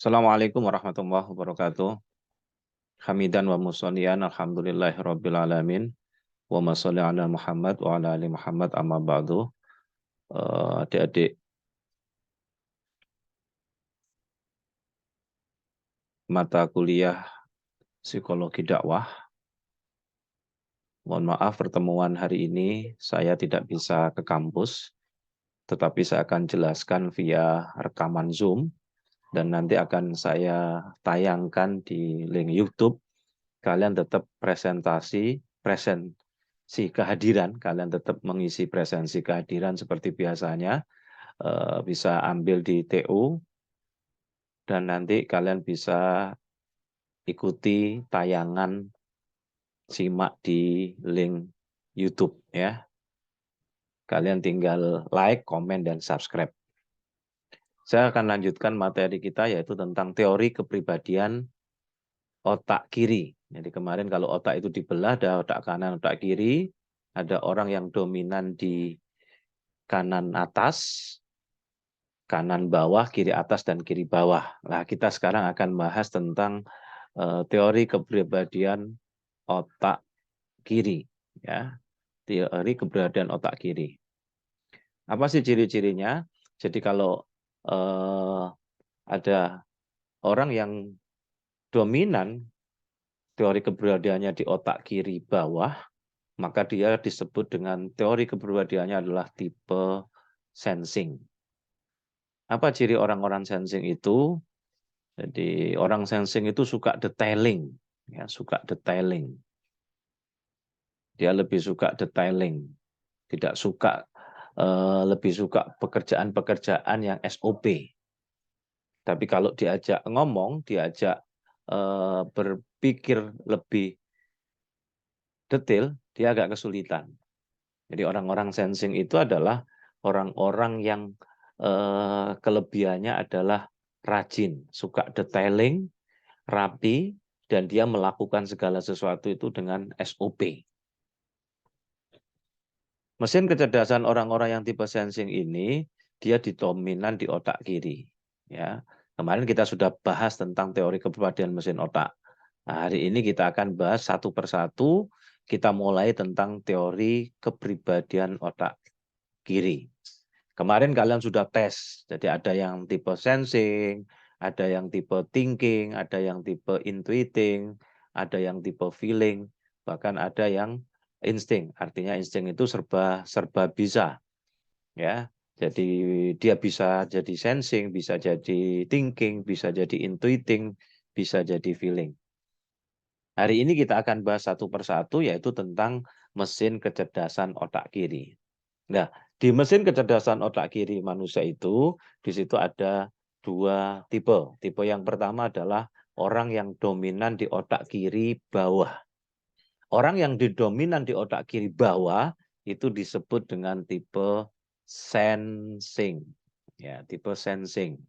Assalamualaikum warahmatullahi wabarakatuh. Hamidan wa musallian alhamdulillahi rabbil alamin. Wa ma sholli ala Muhammad wa ala ali Muhammad amma ba'du. Adik-adik mata kuliah psikologi dakwah. Mohon maaf pertemuan hari ini saya tidak bisa ke kampus, tetapi saya akan jelaskan via rekaman Zoom dan nanti akan saya tayangkan di link YouTube. Kalian tetap presensi kehadiran, kalian tetap mengisi presensi kehadiran seperti biasanya, bisa ambil di TU, dan nanti kalian bisa ikuti tayangan, simak di link YouTube ya. Kalian tinggal like, komen, dan subscribe. Saya akan lanjutkan materi kita yaitu tentang teori kepribadian otak kiri. Jadi kemarin kalau otak itu dibelah, ada otak kanan, otak kiri. Ada orang yang dominan di kanan atas, kanan bawah, kiri atas, dan kiri bawah. Nah, kita sekarang akan bahas tentang teori kepribadian otak kiri. Ya, teori kepribadian otak kiri. Apa sih ciri-cirinya? Jadi kalau ada orang yang dominan teori kepribadiannya di otak kiri bawah, maka dia disebut dengan teori kepribadiannya adalah tipe sensing. Apa ciri orang-orang sensing itu? Jadi orang sensing itu suka detailing, ya, suka detailing. Dia lebih suka detailing, tidak suka lebih suka pekerjaan-pekerjaan yang SOP. Tapi kalau diajak ngomong, diajak berpikir lebih detail, dia agak kesulitan. Jadi orang-orang sensing itu adalah orang-orang yang kelebihannya adalah rajin, suka detailing, rapi, dan dia melakukan segala sesuatu itu dengan SOP. Mesin kecerdasan orang-orang yang tipe sensing ini, dia didominan di otak kiri. Ya, kemarin kita sudah bahas tentang teori kepribadian mesin otak. Nah, hari ini kita akan bahas satu persatu. Kita mulai tentang teori kepribadian otak kiri. Kemarin kalian sudah tes, jadi ada yang tipe sensing, ada yang tipe thinking, ada yang tipe intuiting, ada yang tipe feeling, bahkan ada yang insting. Artinya insting itu serba bisa, ya. Jadi dia bisa jadi sensing, bisa jadi thinking, bisa jadi intuiting, bisa jadi feeling. Hari ini kita akan bahas satu persatu, yaitu tentang mesin kecerdasan otak kiri. Nah, di mesin kecerdasan otak kiri manusia itu, di situ ada dua tipe. Tipe yang pertama adalah orang yang dominan di otak kiri bawah. Orang yang didominan di otak kiri bawah itu disebut dengan tipe sensing. Ya, tipe sensing.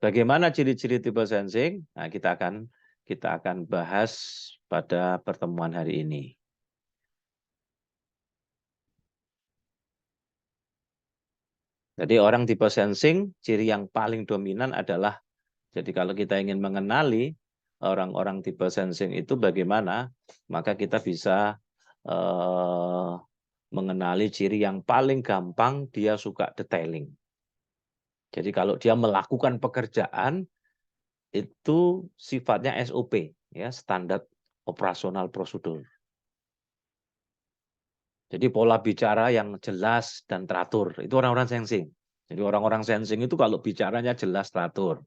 Bagaimana ciri-ciri tipe sensing? Nah, kita akan bahas pada pertemuan hari ini. Jadi orang tipe sensing, ciri yang paling dominan adalah, jadi kalau kita ingin mengenali orang-orang tipe sensing itu bagaimana, maka kita bisa mengenali ciri yang paling gampang, dia suka detailing. Jadi kalau dia melakukan pekerjaan, itu sifatnya SOP, ya, standar operasional prosedur. Jadi pola bicara yang jelas dan teratur, itu orang-orang sensing. Jadi orang-orang sensing itu kalau bicaranya jelas teratur.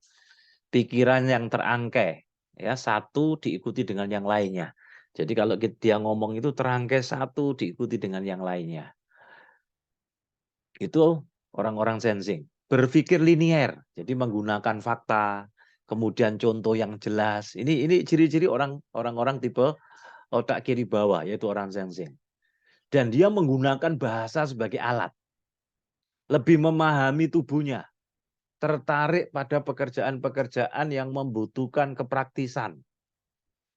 Pikiran yang terangkai, ya, satu diikuti dengan yang lainnya. Jadi kalau dia ngomong itu terangkai satu diikuti dengan yang lainnya. Itu orang-orang sensing. Berpikir linier, jadi menggunakan fakta, kemudian contoh yang jelas. Ini ciri-ciri orang-orang tipe otak kiri bawah, yaitu orang sensing. Dan dia menggunakan bahasa sebagai alat. Lebih memahami tubuhnya. Tertarik pada pekerjaan-pekerjaan yang membutuhkan kepraktisan.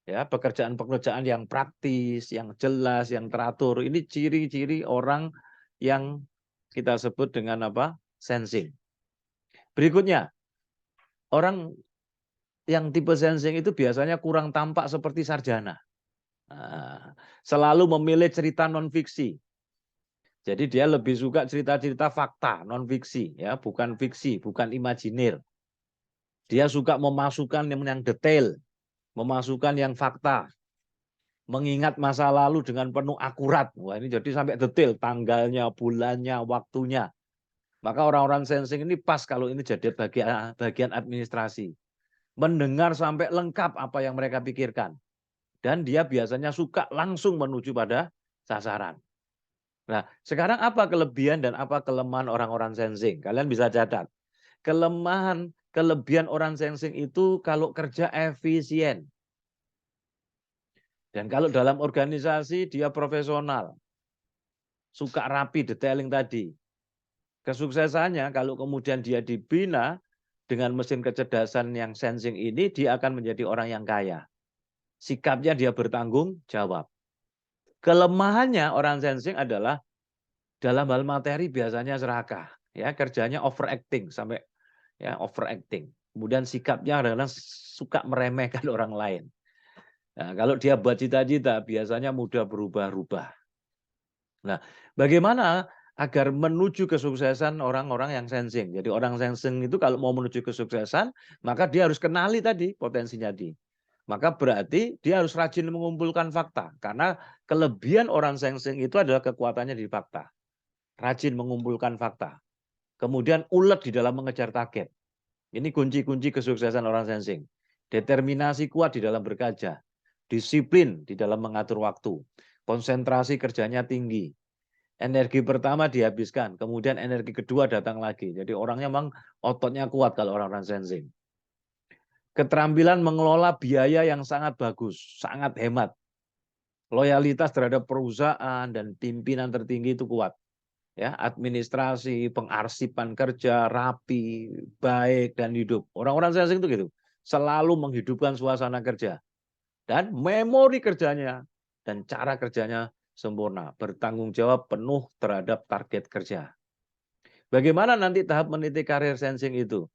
Ya, pekerjaan-pekerjaan yang praktis, yang jelas, yang teratur. Ini ciri-ciri orang yang kita sebut dengan apa? Sensing. Berikutnya, orang yang tipe sensing itu biasanya kurang tampak seperti sarjana. Selalu memilih cerita non-fiksi. Jadi dia lebih suka cerita-cerita fakta, non-fiksi, ya, bukan fiksi, bukan imajiner. Dia suka memasukkan yang detail, memasukkan yang fakta, mengingat masa lalu dengan penuh akurat. Wah, ini jadi sampai detail, tanggalnya, bulannya, waktunya. Maka orang-orang sensing ini pas kalau ini jadi bagian administrasi. Mendengar sampai lengkap apa yang mereka pikirkan. Dan dia biasanya suka langsung menuju pada sasaran. Nah, sekarang apa kelebihan dan apa kelemahan orang-orang sensing? Kalian bisa catat. Kelebihan orang sensing itu kalau kerja efisien. Dan kalau dalam organisasi dia profesional. Suka rapi, detailing tadi. Kesuksesannya kalau kemudian dia dibina dengan mesin kecerdasan yang sensing ini, dia akan menjadi orang yang kaya. Sikapnya dia bertanggung jawab. Kelemahannya orang sensing adalah dalam hal materi biasanya serakah, ya, kerjanya overacting sampai ya overacting. Kemudian sikapnya adalah suka meremehkan orang lain. Nah, kalau dia buat cita-cita biasanya mudah berubah-ubah. Nah, bagaimana agar menuju kesuksesan orang-orang yang sensing? Jadi orang sensing itu kalau mau menuju kesuksesan, maka dia harus kenali tadi potensinya dia. Maka berarti dia harus rajin mengumpulkan fakta. Karena kelebihan orang sensing itu adalah kekuatannya di fakta. Rajin mengumpulkan fakta. Kemudian ulet di dalam mengejar target. Ini kunci-kunci kesuksesan orang sensing. Determinasi kuat di dalam berkaca. Disiplin di dalam mengatur waktu. Konsentrasi kerjanya tinggi. Energi pertama dihabiskan. Kemudian energi kedua datang lagi. Jadi orangnya memang ototnya kuat kalau orang-orang sensing. Keterampilan mengelola biaya yang sangat bagus, sangat hemat. Loyalitas terhadap perusahaan dan pimpinan tertinggi itu kuat. Ya, administrasi, pengarsipan kerja, rapi, baik dan hidup. Orang-orang sensing itu gitu. Selalu menghidupkan suasana kerja. Dan memori kerjanya dan cara kerjanya sempurna. Bertanggung jawab penuh terhadap target kerja. Bagaimana nanti tahap meniti karir sensing itu?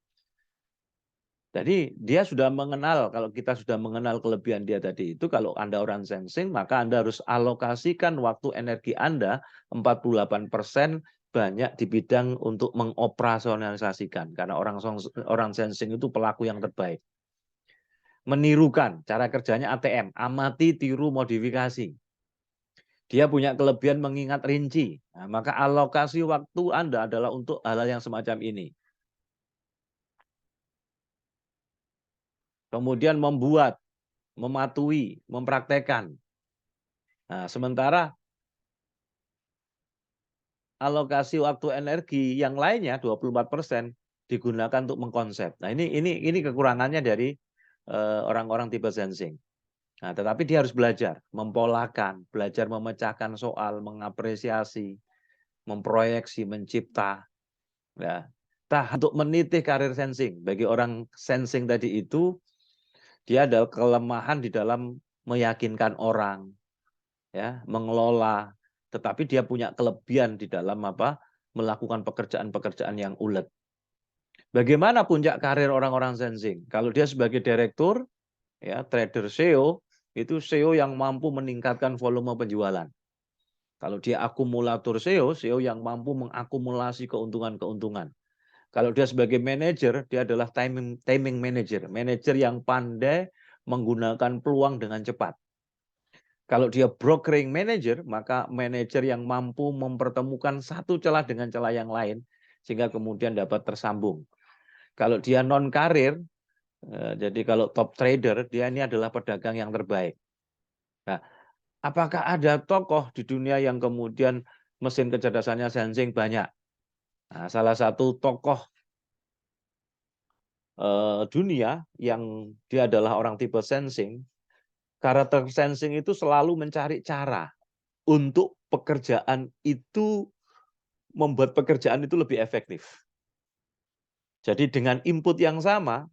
Jadi dia sudah mengenal, kalau kita sudah mengenal kelebihan dia tadi itu, kalau Anda orang sensing, maka Anda harus alokasikan waktu energi Anda 48% banyak di bidang untuk mengoperasionalisasikan. Karena orang sensing itu pelaku yang terbaik. Menirukan, cara kerjanya ATM, amati, tiru, modifikasi. Dia punya kelebihan mengingat rinci. Nah, maka alokasi waktu Anda adalah untuk hal-hal yang semacam ini. Kemudian membuat, mematuhi, mempraktekkan. Nah, sementara alokasi waktu energi yang lainnya 24% digunakan untuk mengkonsep. Nah, ini kekurangannya dari orang-orang tipe sensing. Nah, tetapi dia harus belajar, mempolakan, belajar memecahkan soal, mengapresiasi, memproyeksi, mencipta. Ya. Untuk meniti karir sensing, bagi orang sensing tadi itu, dia ada kelemahan di dalam meyakinkan orang, ya, mengelola, tetapi dia punya kelebihan di dalam melakukan pekerjaan-pekerjaan yang ulet. Bagaimana puncak karir orang-orang sensing? Kalau dia sebagai direktur, ya, trader SEO, itu SEO yang mampu meningkatkan volume penjualan. Kalau dia akumulator SEO, SEO yang mampu mengakumulasi keuntungan-keuntungan. Kalau dia sebagai manajer, dia adalah timing manager, manajer yang pandai menggunakan peluang dengan cepat. Kalau dia brokering manager, maka manajer yang mampu mempertemukan satu celah dengan celah yang lain, sehingga kemudian dapat tersambung. Kalau dia non-karir, jadi kalau top trader, dia ini adalah pedagang yang terbaik. Nah, apakah ada tokoh di dunia yang kemudian mesin kecerdasannya sensing banyak? Nah, salah satu tokoh dunia yang dia adalah orang tipe sensing, karakter sensing itu selalu mencari cara untuk pekerjaan itu membuat pekerjaan itu lebih efektif. Jadi dengan input yang sama,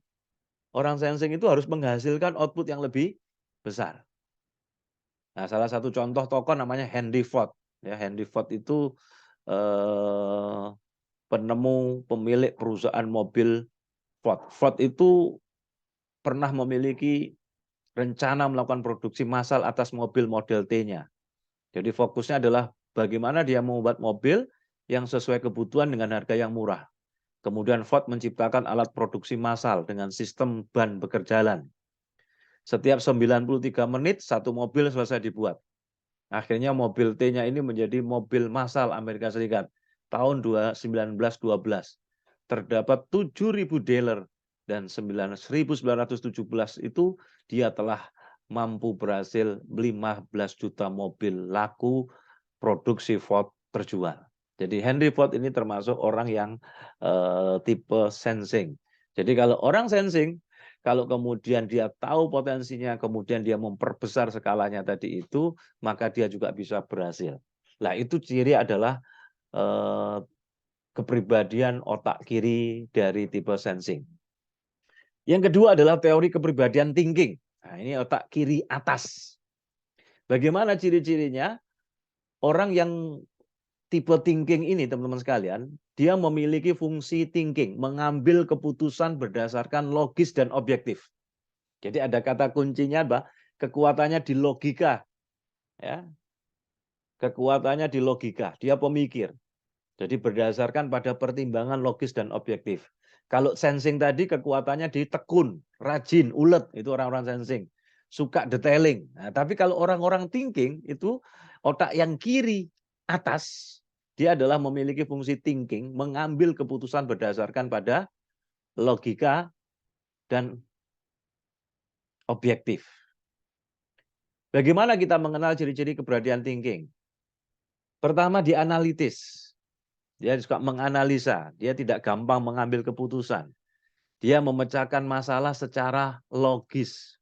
orang sensing itu harus menghasilkan output yang lebih besar. Nah, salah satu contoh tokoh namanya Henry Ford. Ya, Henry Ford itu penemu pemilik perusahaan mobil Ford. Ford itu pernah memiliki rencana melakukan produksi massal atas mobil model T-nya. Jadi fokusnya adalah bagaimana dia membuat mobil yang sesuai kebutuhan dengan harga yang murah. Kemudian Ford menciptakan alat produksi massal dengan sistem ban berjalan. Setiap 93 menit satu mobil selesai dibuat. Akhirnya mobil T-nya ini menjadi mobil massal Amerika Serikat tahun 1912. Terdapat 7.000 dealer dan 1917 itu dia telah mampu berhasil 15 juta mobil laku produksi Ford terjual. Jadi Henry Ford ini termasuk orang yang tipe sensing. Jadi kalau orang sensing, kalau kemudian dia tahu potensinya, kemudian dia memperbesar skalanya tadi itu, maka dia juga bisa berhasil. Nah, itu ciri adalah kepribadian otak kiri dari tipe sensing. Yang kedua adalah teori kepribadian thinking. Nah, ini otak kiri atas. Bagaimana ciri-cirinya? Orang yang tipe thinking ini, teman-teman sekalian, dia memiliki fungsi thinking, mengambil keputusan berdasarkan logis dan objektif. Jadi ada kata kuncinya, Mbak, kekuatannya di logika. Ya. Kekuatannya di logika, dia pemikir. Jadi berdasarkan pada pertimbangan logis dan objektif. Kalau sensing tadi kekuatannya di tekun, rajin, ulet, itu orang-orang sensing. Suka detailing. Nah, tapi kalau orang-orang thinking itu otak yang kiri atas, dia adalah memiliki fungsi thinking, mengambil keputusan berdasarkan pada logika dan objektif. Bagaimana kita mengenal ciri-ciri kepribadian thinking? Pertama, dia analitis. Dia suka menganalisa, dia tidak gampang mengambil keputusan. Dia memecahkan masalah secara logis,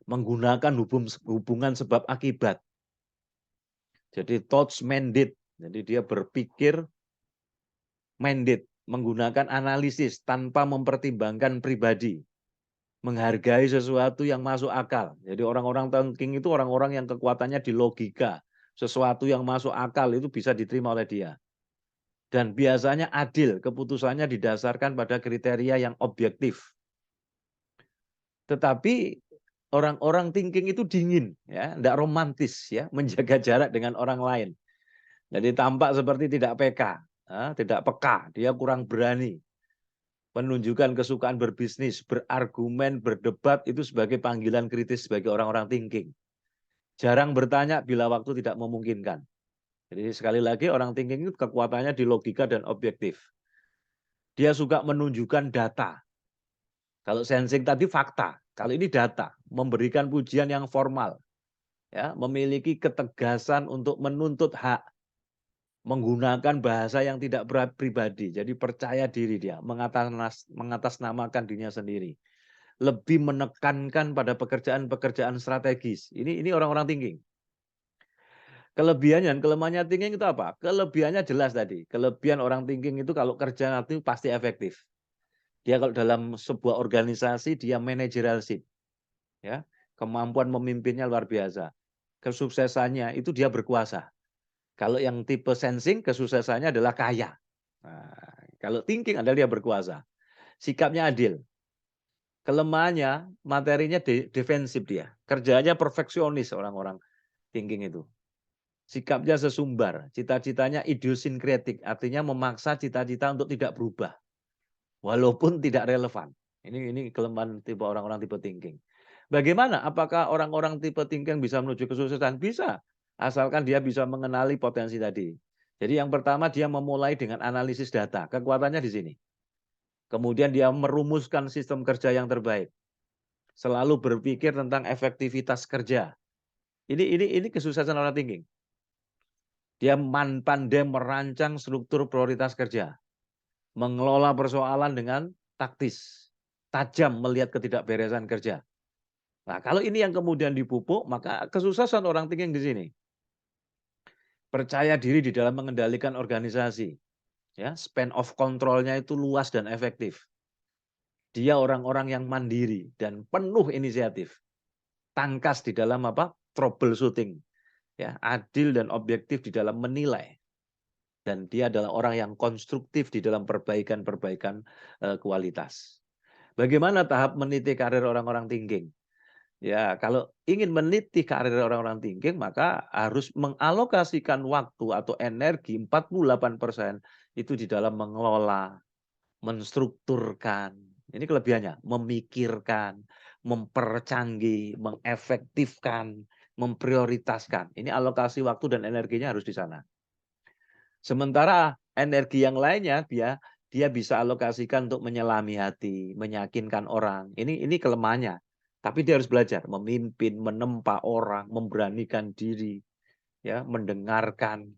menggunakan hubungan sebab akibat. Jadi thoughts mandate, jadi dia berpikir mandate, menggunakan analisis tanpa mempertimbangkan pribadi. Menghargai sesuatu yang masuk akal. Jadi orang-orang thinking itu orang-orang yang kekuatannya di logika. Sesuatu yang masuk akal itu bisa diterima oleh dia. Dan biasanya adil, keputusannya didasarkan pada kriteria yang objektif. Tetapi orang-orang thinking itu dingin, ya, tidak romantis, ya, menjaga jarak dengan orang lain. Jadi tampak seperti tidak peka, tidak peka, dia kurang berani. Menunjukkan kesukaan berbisnis, berargumen, berdebat itu sebagai panggilan kritis bagi orang-orang thinking. Jarang bertanya bila waktu tidak memungkinkan. Jadi sekali lagi orang thinking itu kekuatannya di logika dan objektif. Dia suka menunjukkan data. Kalau sensing tadi fakta, kalau ini data, memberikan pujian yang formal, ya, memiliki ketegasan untuk menuntut hak, menggunakan bahasa yang tidak berat pribadi, jadi percaya diri dia, mengatasnamakan dirinya sendiri, lebih menekankan pada pekerjaan-pekerjaan strategis. Ini orang-orang thinking. Kelebihannya dan kelemahannya thinking itu apa? Kelebihannya jelas tadi. Kelebihan orang thinking itu kalau kerja nanti pasti efektif. Dia kalau dalam sebuah organisasi dia managerialship, ya, kemampuan memimpinnya luar biasa. Kesuksesannya itu dia berkuasa. Kalau yang tipe sensing kesuksesannya adalah kaya. Nah, kalau thinking adalah dia berkuasa. Sikapnya adil. Kelemahannya materinya defensif dia. Kerjanya perfeksionis orang-orang thinking itu. Sikapnya sesumbar, cita-citanya idiosinkretik, artinya memaksa cita-cita untuk tidak berubah, walaupun tidak relevan. Ini kelemahan tipe orang-orang tipe thinking. Bagaimana? Apakah orang-orang tipe thinking bisa menuju kesuksesan? Bisa, asalkan dia bisa mengenali potensi tadi. Jadi yang pertama dia memulai dengan analisis data, kekuatannya di sini. Kemudian dia merumuskan sistem kerja yang terbaik. Selalu berpikir tentang efektivitas kerja. Ini kesuksesan orang thinking. Dia pandai merancang struktur prioritas kerja, mengelola persoalan dengan taktis, tajam melihat ketidakberesan kerja. Nah, kalau ini yang kemudian dipupuk, maka kesuksesan orang thinking di sini. Percaya diri di dalam mengendalikan organisasi, ya, span of control-nya itu luas dan efektif. Dia orang-orang yang mandiri dan penuh inisiatif, tangkas di dalam troubleshooting, ya, adil dan objektif di dalam menilai. dan dia adalah orang yang konstruktif di dalam perbaikan-perbaikan kualitas. Bagaimana tahap meniti karir orang-orang thinking? Ya, kalau ingin meniti karir orang-orang thinking, maka harus mengalokasikan waktu atau energi 48% itu di dalam mengelola, menstrukturkan. Ini kelebihannya, memikirkan, mempercanggih, mengefektifkan, memprioritaskan. Ini alokasi waktu dan energinya harus di sana. Sementara energi yang lainnya dia bisa alokasikan untuk menyelami hati, meyakinkan orang. Ini kelemahannya. Tapi dia harus belajar memimpin, menempa orang, memberanikan diri, ya, mendengarkan,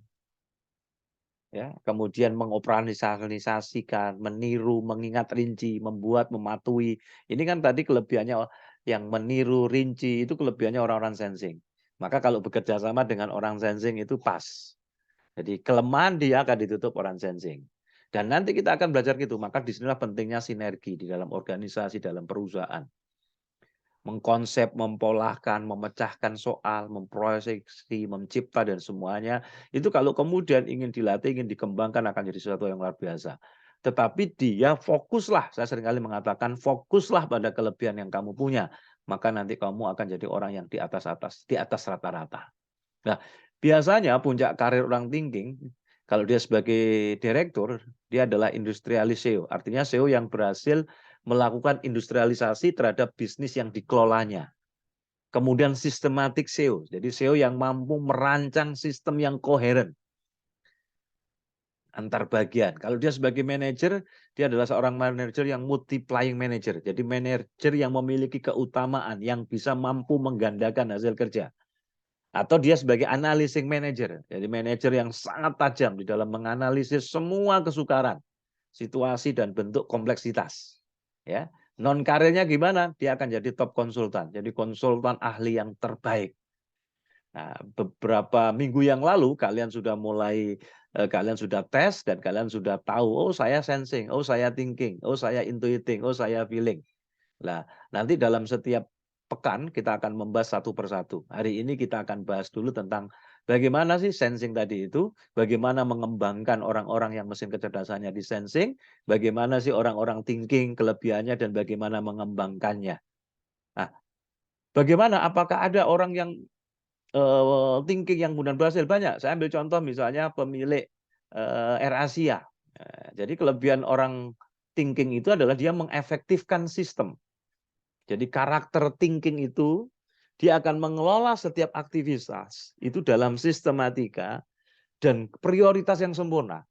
ya, kemudian mengoperasionalisasikan, meniru, mengingat rinci, membuat, mematuhi. Ini kan tadi kelebihannya yang meniru rinci itu kelebihannya orang-orang sensing. Maka kalau bekerja sama dengan orang sensing itu pas. Jadi kelemahan dia akan ditutup orang sensing. Dan nanti kita akan belajar gitu. Maka disinilah pentingnya sinergi di dalam organisasi, dalam perusahaan. Mengkonsep, mempolahkan, memecahkan soal, memproyeksi, mencipta, dan semuanya. Itu kalau kemudian ingin dilatih, ingin dikembangkan akan jadi sesuatu yang luar biasa. Tetapi dia fokuslah, saya seringkali mengatakan fokuslah pada kelebihan yang kamu punya. Maka nanti kamu akan jadi orang yang di atas-atas, di atas rata-rata. Nah, biasanya puncak karir orang thinking, kalau dia sebagai direktur, dia adalah industrialis SEO. Artinya SEO yang berhasil melakukan industrialisasi terhadap bisnis yang dikelolanya. Kemudian sistematik SEO. Jadi SEO yang mampu merancang sistem yang koheren antar bagian. Kalau dia sebagai manajer, dia adalah seorang manajer yang multiplying manager. Jadi manajer yang memiliki keutamaan, yang bisa mampu menggandakan hasil kerja. Atau dia sebagai analyzing manager. Jadi manajer yang sangat tajam di dalam menganalisis semua kesukaran, situasi dan bentuk kompleksitas. Ya, non karirnya gimana? Dia akan jadi top konsultan, jadi konsultan ahli yang terbaik. Nah, beberapa minggu yang lalu kalian sudah tes dan kalian sudah tahu, oh saya sensing, oh saya thinking, oh saya intuiting, oh saya feeling. Nah, nanti dalam setiap pekan kita akan membahas satu persatu. Hari ini kita akan bahas dulu tentang bagaimana sih sensing tadi itu, bagaimana mengembangkan orang-orang yang mesin kecerdasannya di sensing, bagaimana sih orang-orang thinking, kelebihannya, dan bagaimana mengembangkannya. Nah, bagaimana? Apakah ada orang yang thinking yang kemudian berhasil? Banyak. Saya ambil contoh misalnya pemilik AirAsia. Jadi kelebihan orang thinking itu adalah dia mengefektifkan sistem. Jadi karakter thinking itu dia akan mengelola setiap aktivitas itu dalam sistematika dan prioritas yang sempurna.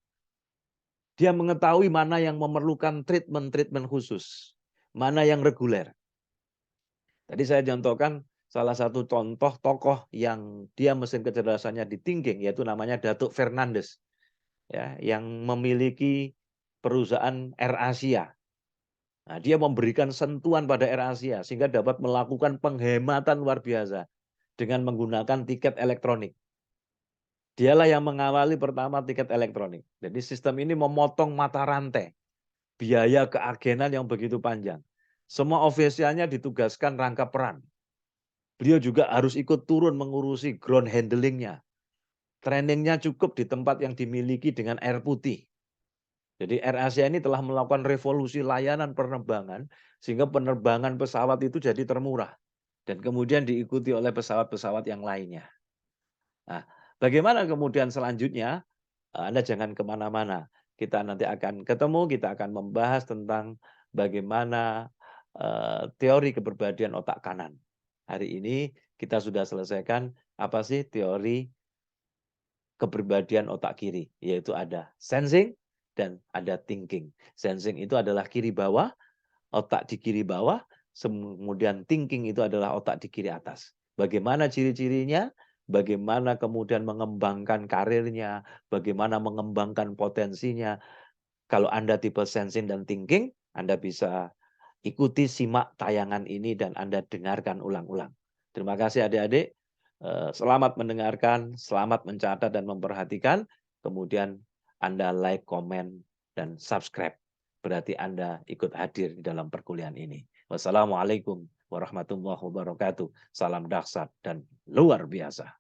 Dia mengetahui mana yang memerlukan treatment khusus, mana yang reguler. Tadi saya contohkan salah satu contoh tokoh yang dia mesin kecerdasannya di thinking, yaitu namanya Datuk Fernandes, ya, yang memiliki perusahaan AirAsia. Nah, dia memberikan sentuhan pada AirAsia sehingga dapat melakukan penghematan luar biasa dengan menggunakan tiket elektronik. Dialah yang mengawali pertama tiket elektronik. Jadi sistem ini memotong mata rantai, biaya keagenan yang begitu panjang. Semua ofisialnya ditugaskan rangkap peran. Beliau juga harus ikut turun mengurusi ground handlingnya. Trainingnya cukup di tempat yang dimiliki dengan air putih. Jadi AirAsia ini telah melakukan revolusi layanan penerbangan sehingga penerbangan pesawat itu jadi termurah dan kemudian diikuti oleh pesawat-pesawat yang lainnya. Nah, bagaimana kemudian selanjutnya? Anda jangan kemana-mana. Kita nanti akan ketemu, kita akan membahas tentang bagaimana teori kepribadian otak kanan. Hari ini kita sudah selesaikan apa sih teori kepribadian otak kiri, yaitu ada sensing dan ada thinking. Sensing itu adalah kiri bawah, otak di kiri bawah, kemudian thinking itu adalah otak di kiri atas. Bagaimana ciri-cirinya? Bagaimana kemudian mengembangkan karirnya, bagaimana mengembangkan potensinya. Kalau Anda tipe sensing dan thinking, Anda bisa ikuti, simak tayangan ini dan Anda dengarkan ulang-ulang. Terima kasih adik-adik. Selamat mendengarkan, selamat mencatat dan memperhatikan. Kemudian Anda like, komen, dan subscribe. Berarti Anda ikut hadir di dalam perkuliahan ini. Wassalamualaikum warahmatullahi wabarakatuh. Salam dahsyat dan luar biasa.